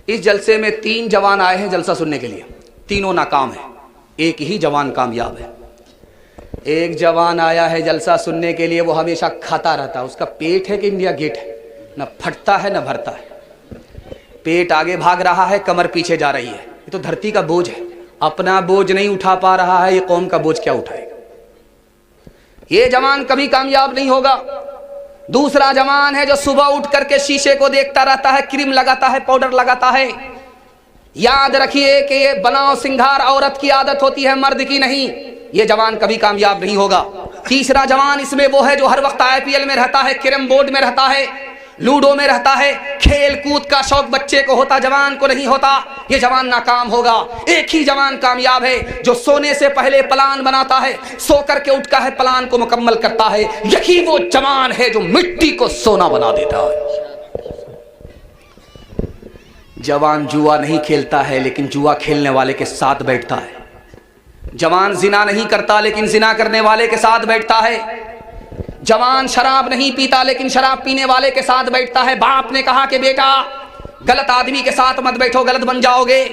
इस जलसे में 3 जवान आए हैं जलसा सुनने के लिए, तीनों नाकाम हैं, एक ही जवान कामयाब है। एक जवान आया है जलसा सुनने के लिए, वो हमेशा खाता रहता है, उसका पेट है कि इंडिया गेट है, न फटता है न भरता है। पेट आगे भाग रहा है, कमर पीछे जा रही है। ये तो धरती का बोझ है, अपना बोझ नहीं उठा पा रहा है, ये कौम का बोझ क्या उठाएगा। ये जवान कभी कामयाब नहीं होगा। दूसरा जवान है जो सुबह उठ करके शीशे को देखता रहता है, क्रीम लगाता है, पाउडर लगाता है। याद रखिए कि ये बनाव सिंगार औरत की आदत होती है, मर्द की नहीं। ये जवान कभी कामयाब नहीं होगा। तीसरा जवान इसमें वो है जो हर वक्त IPL में रहता है, कैरम बोर्ड में रहता है, लूडो में रहता है। खेल कूद का शौक बच्चे को होता, जवान को नहीं होता। ये जवान नाकाम होगा। एक ही जवान कामयाब है जो सोने से पहले प्लान बनाता है, सो करके उठता है, प्लान को मुकम्मल करता है। यही वो जवान है जो मिट्टी को सोना बना देता है। जवान जुआ नहीं खेलता है, लेकिन जुआ खेलने वाले के साथ बैठता है। जवान जिना नहीं करता, लेकिन जिना करने वाले के साथ बैठता है। जवान शराब नहीं पीता, लेकिन शराब पीने वाले के साथ बैठता है। बाप ने कहा कि बेटा गलत आदमी के साथ मत बैठो, गलत बन जाओगे।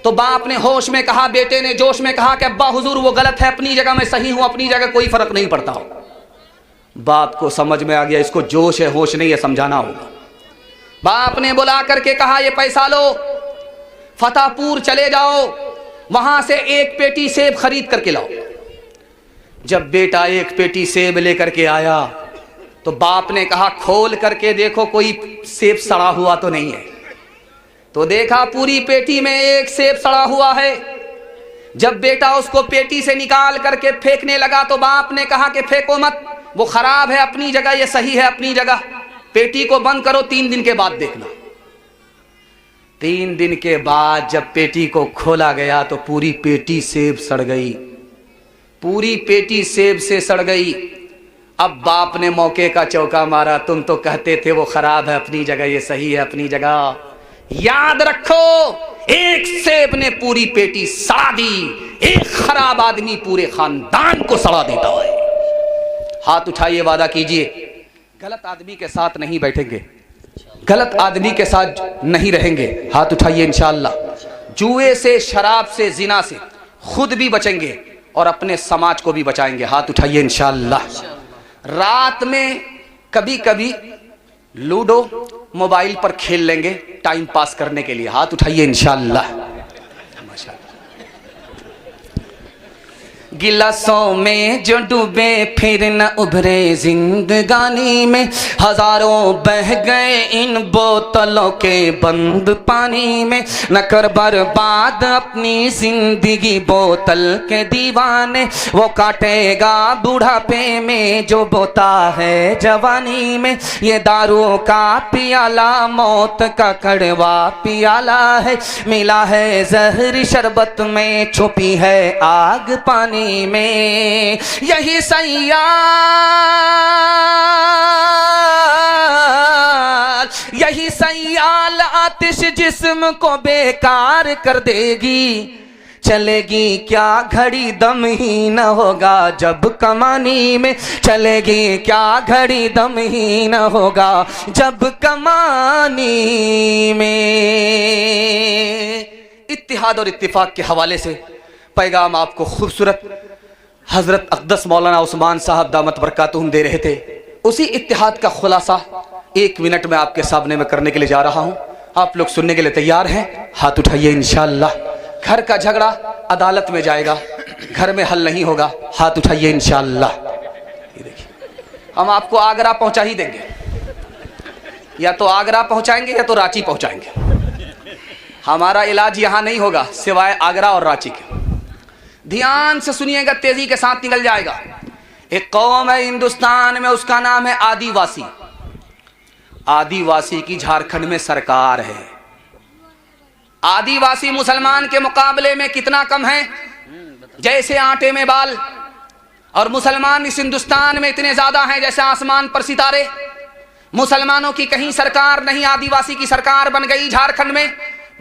तो बाप ने होश में कहा, बेटे ने जोश में कहा कि अब्बा हुजूर वो गलत है, अपनी जगह मैं सही हूं, अपनी जगह कोई फर्क नहीं पड़ता। बाप को समझ में आ गया इसको जोश है, होश नहीं है, समझाना होगा। बाप ने बुला करके कहा, ये पैसा लो, फतेहपुर चले जाओ, वहां से 1 पेटी सेब खरीद करके लाओ। जब बेटा 1 पेटी सेब लेकर के आया तो बाप ने कहा, खोल करके देखो कोई सेब सड़ा हुआ तो नहीं है। तो देखा पूरी पेटी में 1 सेब सड़ा हुआ है। जब बेटा उसको पेटी से निकाल करके फेंकने लगा तो बाप ने कहा कि फेंको मत, वो खराब है अपनी जगह, ये सही है अपनी जगह। पेटी को बंद करो, 3 दिन के बाद देखना। 3 दिन के बाद जब पेटी को खोला गया तो पूरी पेटी सेब सड़ गई, पूरी पेटी सेब से सड़ गई। अब बाप ने मौके का चौका मारा, तुम तो कहते थे वो खराब है अपनी जगह, ये सही है अपनी जगह। याद रखो, 1 सेब ने पूरी पेटी सड़ा दी। एक खराब आदमी पूरे खानदान को सड़ा देता है। हाथ उठाइए, वादा कीजिए गलत आदमी के साथ नहीं बैठेंगे, गलत आदमी के साथ नहीं रहेंगे। हाथ उठाइए इंशाअल्लाह। जुए से, शराब से, जिना से खुद भी बचेंगे और अपने समाज को भी बचाएंगे। हाथ उठाइए इंशाअल्लाह। रात में कभी कभी लूडो मोबाइल पर खेल लेंगे टाइम पास करने के लिए। हाथ उठाइए इंशाअल्लाह। गिलासों में जो डूबे फिर न उभरे जिंदगानी में, हजारों बह गए इन बोतलों के बंद पानी में। न कर बर्बाद अपनी जिंदगी बोतल के दीवाने, वो काटेगा बुढ़ापे में जो बोता है जवानी में। ये दारू का पियाला मौत का कड़वा पियाला है, मिला है जहर शरबत में, छुपी है आग पानी में। यही सैयाल, यही सैयाल आतिश जिस्म को बेकार कर देगी। चलेगी क्या घड़ी दम ही न होगा जब कमानी में, चलेगी क्या घड़ी दम ही न होगा जब कमानी में। इत्तिहाद और इत्तिफाक के हवाले से पैगाम आपको खूबसूरत हजरत अक़दस मौलाना उस्मान साहब दामत बरकातुहुम दे रहे थे। उसी इत्तिहाद का खुलासा 1 मिनट में आपके सामने में करने के लिए जा रहा हूं। आप लोग सुनने के लिए तैयार हैं? हाथ उठाइए इंशाअल्लाह। घर का झगड़ा अदालत में जाएगा, घर में हल नहीं होगा। हाथ उठाइए इंशाअल्लाह। ये देखिए, हम आपको आगरा पहुंचा ही देंगे, या तो आगरा पहुंचाएंगे या तो रांची पहुंचाएंगे। हमारा इलाज यहां नहीं होगा सिवाय आगरा और रांची के। ध्यान से सुनिएगा, तेजी के साथ निकल जाएगा। एक कौम है हिंदुस्तान में, उसका नाम है आदिवासी। आदिवासी की झारखंड में सरकार है। आदिवासी मुसलमान के मुकाबले में कितना कम है? जैसे आटे में बाल। और मुसलमान इस हिंदुस्तान में इतने ज्यादा हैं जैसे आसमान पर सितारे। मुसलमानों की कहीं सरकार नहीं, आदिवासी की सरकार बन गई झारखंड में।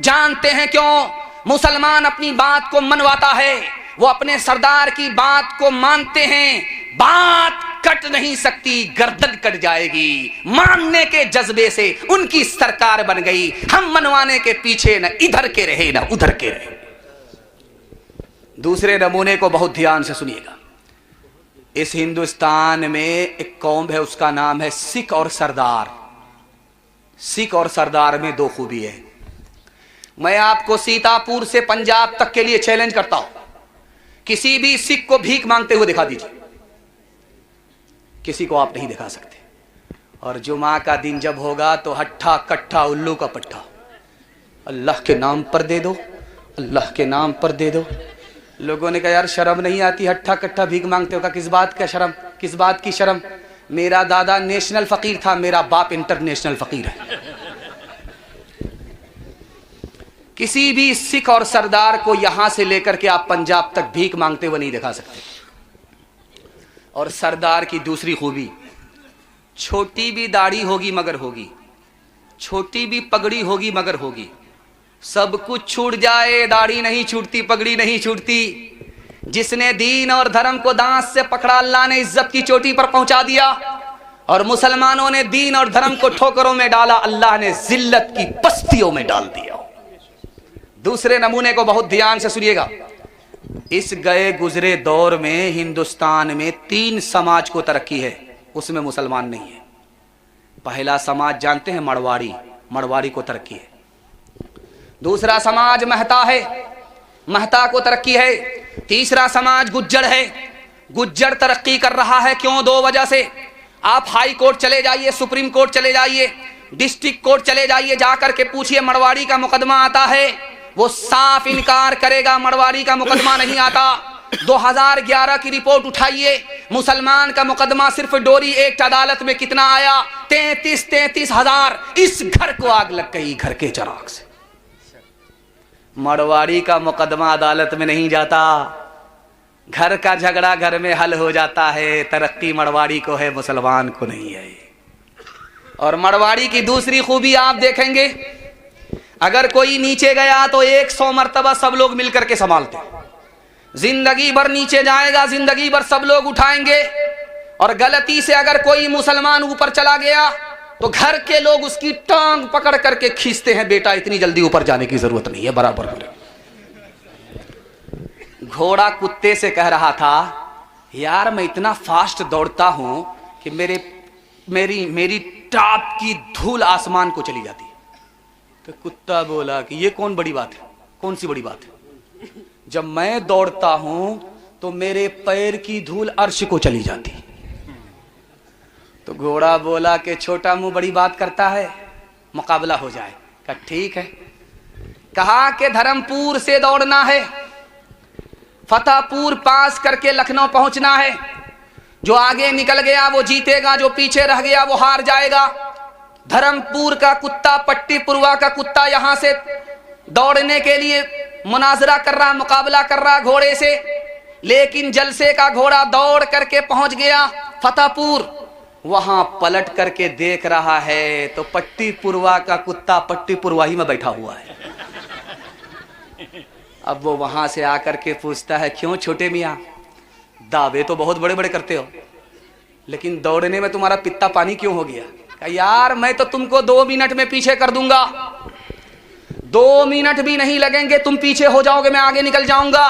जानते हैं क्यों? मुसलमान अपनी बात को मनवाता है, वो अपने सरदार की बात को मानते हैं। बात कट नहीं सकती, गर्दन कट जाएगी। मानने के जज्बे से उनकी सरकार बन गई। हम मनवाने के पीछे न इधर के रहे न उधर के रहे। दूसरे नमूने को बहुत ध्यान से सुनिएगा। इस हिंदुस्तान में एक कौम है, उसका नाम है सिख और सरदार। सिख और सरदार में दो खूबी है। मैं आपको सीतापुर से पंजाब तक के लिए चैलेंज करता हूं, किसी भी सिख को भीख मांगते हुए दिखा दीजिए, किसी को आप नहीं दिखा सकते। और जुमा का दिन जब होगा तो हट्ठा कट्ठा उल्लू का पट्ठा, अल्लाह के नाम पर दे दो, अल्लाह के नाम पर दे दो। लोगों ने कहा यार शर्म नहीं आती, हट्ठा कट्ठा भीख मांगते हो? का किस बात का शर्म, किस बात की शर्म? मेरा दादा नेशनल फकीर था, मेरा बाप इंटरनेशनल फकीर है। किसी भी सिख और सरदार को यहां से लेकर के आप पंजाब तक भीख मांगते हुए नहीं दिखा सकते। और सरदार की दूसरी खूबी, छोटी भी दाढ़ी होगी मगर होगी, छोटी भी पगड़ी होगी मगर होगी। सब कुछ छूट जाए, दाढ़ी नहीं छूटती, पगड़ी नहीं छूटती। जिसने दीन और धर्म को दांत से पकड़ा, अल्लाह ने इज्जत की चोटी पर पहुंचा दिया। और मुसलमानों ने दीन और धर्म को ठोकरों में डाला, अल्लाह ने जिल्लत की पस्तियों में डाल दिया। दूसरे नमूने को बहुत ध्यान से सुनिएगा। इस गए गुजरे दौर में हिंदुस्तान में 3 समाज को तरक्की है, उसमें मुसलमान नहीं है। पहला समाज जानते हैं, मड़वाड़ी, मड़वाड़ी को तरक्की है। दूसरा समाज महता है, महता को तरक्की है। तीसरा समाज गुज्जर है, गुज्जर तरक्की कर रहा है। क्यों? 2 वजह से। आप हाई कोर्ट चले जाइए, सुप्रीम कोर्ट चले जाइए, डिस्ट्रिक्ट कोर्ट चले जाइए, जाकर के पूछिए मड़वाड़ी का मुकदमा आता है, वो साफ इनकार करेगा मड़वाड़ी का मुकदमा नहीं आता। 2011 की रिपोर्ट उठाइए, मुसलमान का मुकदमा सिर्फ डोरी एक्ट अदालत में कितना आया? 33,000। इस घर को आग लग गई, घर के चराग से। मड़वाड़ी का मुकदमा अदालत में नहीं जाता, घर का झगड़ा घर में हल हो जाता है। तरक्की मड़वाड़ी को है, मुसलमान को नहीं है। और मड़वाड़ी की दूसरी खूबी आप देखेंगे, अगर कोई नीचे गया तो 100 मर्तबा सब लोग मिलकर के संभालते। जिंदगी भर नीचे जाएगा, जिंदगी भर सब लोग उठाएंगे। और गलती से अगर कोई मुसलमान ऊपर चला गया तो घर के लोग उसकी टांग पकड़ करके खींचते हैं, बेटा इतनी जल्दी ऊपर जाने की जरूरत नहीं है, बराबर बोले। घोड़ा कुत्ते से कह रहा था, यार मैं इतना फास्ट दौड़ता हूं कि मेरी टाप की धूल आसमान को चली जाती है। तो कुत्ता बोला कि ये कौन बड़ी बात है, कौन सी बड़ी बात है? जब मैं दौड़ता हूं तो मेरे पैर की धूल अर्श को चली जाती। तो घोड़ा बोला कि छोटा मुंह बड़ी बात करता है, मुकाबला हो जाए। कहा ठीक है। कहा कि धर्मपुर से दौड़ना है, फतेहपुर पास करके लखनऊ पहुंचना है। जो आगे निकल गया वो जीतेगा, जो पीछे रह गया वो हार जाएगा। धर्मपुर का कुत्ता, पट्टीपुरवा का कुत्ता यहां से दौड़ने के लिए मुनाजरा कर रहा, मुकाबला कर रहा घोड़े से। लेकिन जलसे का घोड़ा दौड़ करके पहुंच गया फतेहपुर। वहां पलट करके देख रहा है तो पट्टीपुरवा का कुत्ता पट्टीपुरवा ही में बैठा हुआ है। अब वो वहां से आकर के पूछता है, क्यों छोटे मियाँ, दावे तो बहुत बड़े बड़े करते हो, लेकिन दौड़ने में तुम्हारा पित्ता पानी क्यों हो गया? कहा यार मैं तो तुमको 2 मिनट में पीछे कर दूंगा, 2 मिनट भी नहीं लगेंगे, तुम पीछे हो जाओगे, मैं आगे निकल जाऊंगा।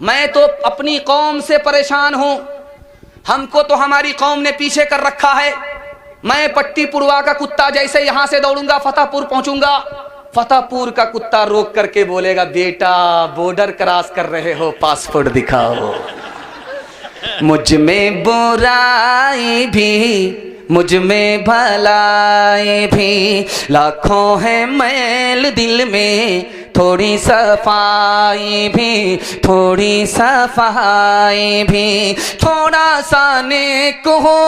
मैं तो अपनी कौम से परेशान हूं, हमको तो हमारी कौम ने पीछे कर रखा है। मैं पट्टीपुरवा का कुत्ता जैसे यहां से दौड़ूंगा फतेहपुर पहुंचूंगा। फतेहपुर का कुत्ता रोक करके बोलेगा, बेटा बॉर्डर क्रॉस कर रहे हो, पासपोर्ट दिखाओ। मुझ में बुराई भी, मुझ में भलाई भी, लाखों है मैल दिल में, थोड़ी सफाई भी, थोड़ी सफाई भी, थोड़ा सा नेक हो,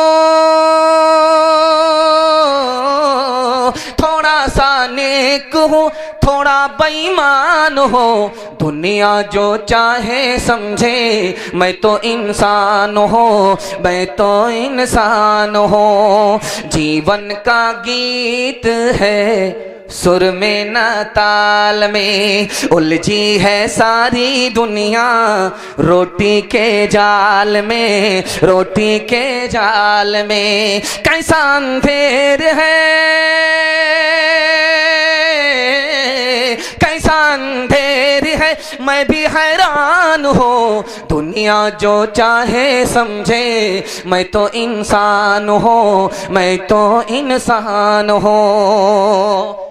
थोड़ा सा नेक हो, थोड़ा बेईमान हो, दुनिया जो चाहे समझे, मैं तो इंसान हूँ, मैं तो इंसान हूँ। जीवन का गीत है सुर में न ताल में उलझी है सारी दुनिया, रोटी के जाल में, रोटी के जाल में। कैसा अंधेर है, कैसा अंधेर है, मैं भी हैरान हूँ। दुनिया जो चाहे समझे, मैं तो इंसान हूँ, मैं तो इंसान हूँ।